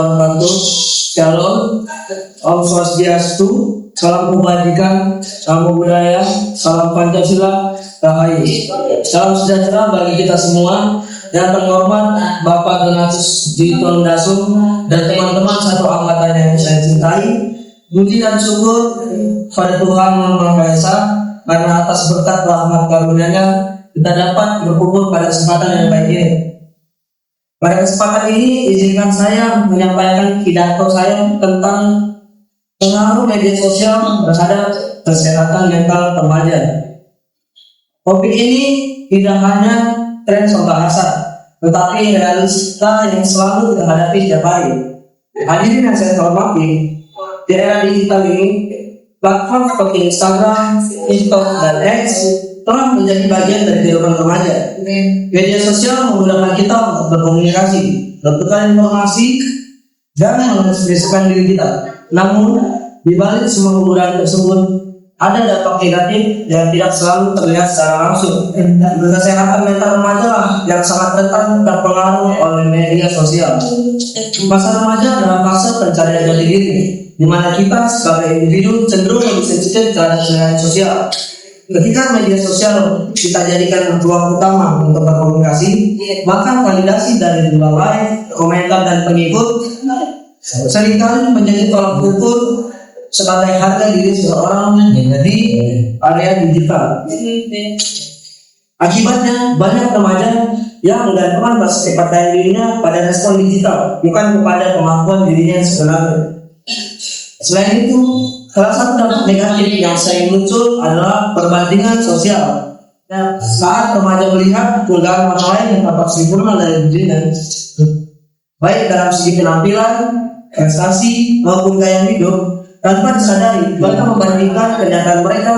warahmatullahi wabarakatuh. Shalom, Om Swastiastu, salam kebajikan, salam budaya, salam Pancasila, Rahayu. Salam sejahtera bagi kita semua. Yang terhormat Bapak Donatus Jiton Dasum dan teman-teman satu angkatan yang saya cintai. Puji dan syukur pada Tuhan Yang Maha Esa karena atas berkat rahmat karunia-Nya kita dapat berkumpul pada kesempatan yang baik ini. Pada kesempatan ini izinkan saya menyampaikan pidato saya tentang pengaruh media sosial terhadap kesehatan mental remaja. Topik ini tidak hanya tren pembahasan, tetapi realita yang selalu kita hadapi setiap hari. Hadirin yang saya hormati, di era digital ini, platform seperti Instagram, TikTok, dan X telah menjadi bagian dari kehidupan remaja. Media sosial memudahkan kita untuk berkomunikasi, bertukar informasi, dan mengekspresikan diri kita. Namun, di balik semua kemudahan tersebut, ada dampak negatif yang tidak selalu terlihat secara langsung. Kesehatan mental remaja lah yang sangat rentan terpengaruh oleh media sosial. Masa remaja adalah fase pencarian jati diri, di mana kita sebagai individu cenderung lebih sensitif terhadap lingkungan sosial. Ketika media sosial kita jadikan ruang utama untuk berkomunikasi, maka validasi dari dua like, komentar, dan pengikut seringkali menjadi tolak ukur sebagai harga diri seseorang di area digital. Akibatnya banyak remaja yang menggantungkan basis kepercayaan dirinya pada respon digital, bukan kepada kemampuan dirinya yang sebenarnya. Selain itu, salah satu dampak negatif yang sering muncul adalah perbandingan sosial. Saat remaja melihat keunggahan orang lain yang tampak sempurna dari dirinya, baik dalam segi penampilan, prestasi maupun gaya hidup, tanpa disadari mereka membandingkan kenyataan mereka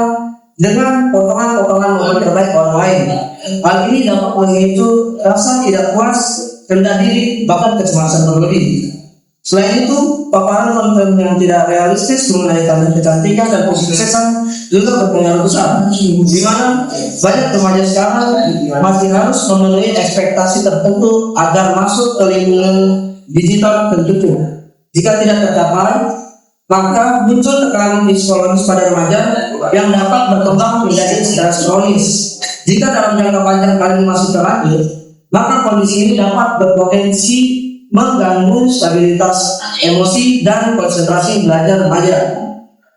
dengan potongan-potongan momen terbaik orang lain. Hal ini dapat memicu rasa tidak puas, rendah diri, bahkan kecemasan berlebih. Selain itu, paparan konten yang tidak realistis mengenai tanda kecantikan dan kesuksesan juga berpengaruh besar, di mana banyak remaja sekarang masih harus memenuhi ekspektasi tertentu agar masuk ke lingkungan digital tertentu. Jika tidak tercapai, maka muncul tekanan psikologis pada remaja yang dapat berkembang menjadi stres kronis. Jika dalam jangka panjang kalian masih terlanjur, maka kondisi ini dapat berpotensi mengganggu stabilitas emosi dan konsentrasi belajar remaja.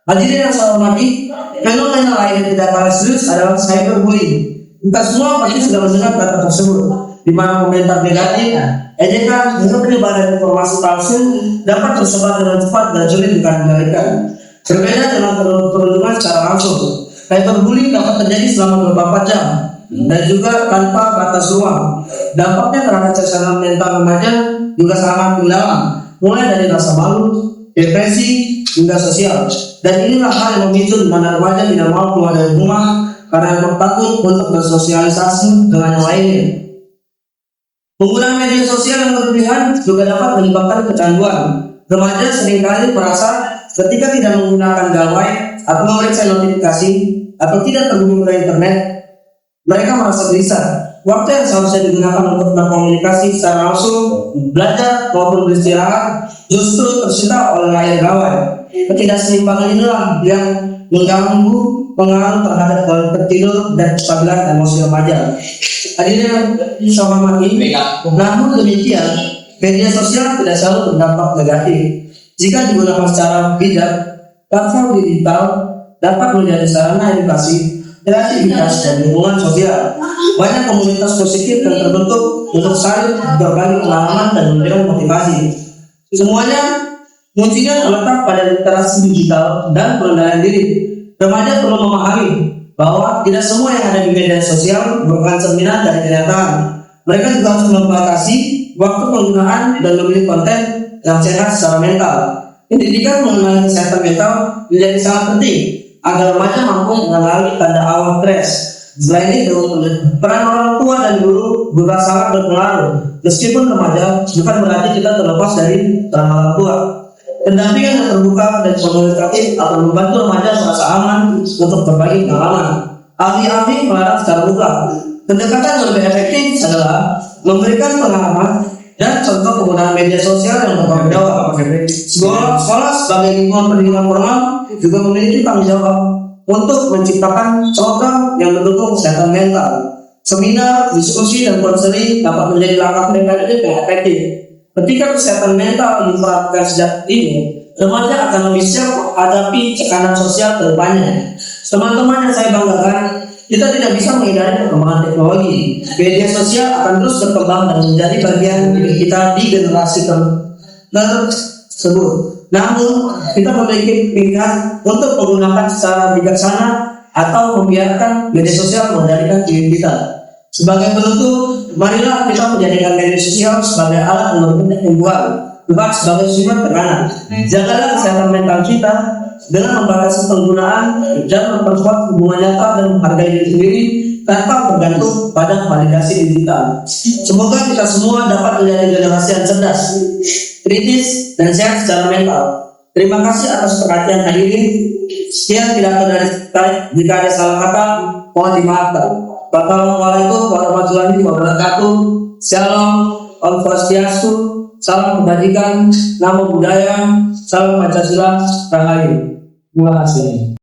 Hadirin yang saya hormati, fenomena lain yang tidak kalah serius adalah cyberbullying. Kita semua pasti sudah mendengar kata tersebut, di mana komentar negatif, ejekan, hingga penyebaran informasi palsu dapat tersebar dengan cepat dan sulit dikendalikan. Berbeda dengan perundungan secara langsung, cyberbullying dapat terjadi selama 24 jam dan juga tanpa batas ruang. Dampaknya terhadap kesehatan mental remaja juga sangat mendalam, mulai dari rasa malu, depresi, hingga sosial. Dan inilah hal yang memicu di mana remaja tidak mau keluar dari rumah karena takut untuk bersosialisasi dengan yang lainnya. Penggunaan media sosial yang berlebihan juga dapat menyebabkan kecanduan. Remaja seringkali merasa ketika tidak menggunakan gawai atau memeriksa notifikasi atau tidak terhubung ke internet, mereka merasa gelisah. Waktu yang seharusnya digunakan untuk berkomunikasi secara langsung, belajar maupun beristirahat justru tersita oleh layar gawai. Ketidakseimbangan inilah yang mengganggu pengaruh terhadap kualitas tidur dan kestabilan emosi remaja. Hadirin yang hormati, namun demikian, media sosial tidak selalu berdampak negatif. Jika digunakan secara bijak, platform digital dapat menjadi sarana edukasi, kreativitas, dan lingkungan sosial. Banyak komunitas positif yang terbentuk untuk saling berbagi pengalaman dan memberikan motivasi. Semuanya kuncinya terletak pada literasi digital dan pengendalian diri. Remaja perlu memahami bahwa tidak semua yang ada di media sosial merupakan cerminan dari kenyataan. Mereka juga harus membatasi waktu penggunaan dan memilih konten yang sehat secara mental. Pendidikan mengenai kesehatan mental menjadi sangat penting agar remaja mampu mengenali tanda awal stres. Selain itu, peran orang tua dan guru juga sangat berpengaruh. Meskipun remaja, bukan berarti kita terlepas dari peran orang tua. Pendampingan yang terbuka dan komunikatif akan membantu remaja merasa aman untuk berbagi pengalaman. Ahli-ahli melarang secara mutlak. Pendekatan yang lebih efektif adalah memberikan pengalaman dan contoh penggunaan media sosial yang bertanggung jawab. Sekolah sebagai lingkungan pendidikan formal juga memiliki tanggung jawab untuk menciptakan program yang mendukung kesehatan mental. Seminar, diskusi, dan konseling dapat menjadi langkah preventif yang efektif. Ketika kesehatan mental diperhatikan sejak dini, remaja akan lebih siap menghadapi tekanan sosial ke depannya. Teman-teman yang saya banggakan, kita tidak bisa menghindari perkembangan teknologi. Media sosial akan terus berkembang dan menjadi bagian hidup kita di generasi tersebut. Namun, kita memiliki pilihan untuk menggunakan secara bijaksana atau membiarkan media sosial mengendalikan diri kita. Sebagai penutup, marilah kita menjadikan media sosial sebagai alat untuk pertumbuhan, bukan sebagai sumber tekanan. Jagalah kesehatan mental kita dengan membatasi penggunaan dan memperkuat hubungan nyata dan menghargai diri sendiri tanpa bergantung pada validasi digital. Semoga kita semua dapat menjadi generasi yang cerdas, kritis, dan sehat secara mental. Terima kasih atas perhatian hadirin. Sekian pidato dari saya. Jika ada salah kata, mohon dimaafkan. Wassalamualaikum warahmatullahi wabarakatuh. Shalom, Om Swastiastu, salam kebajikan, namo buddhaya, salam Pancasila, rahayu. Terima kasih.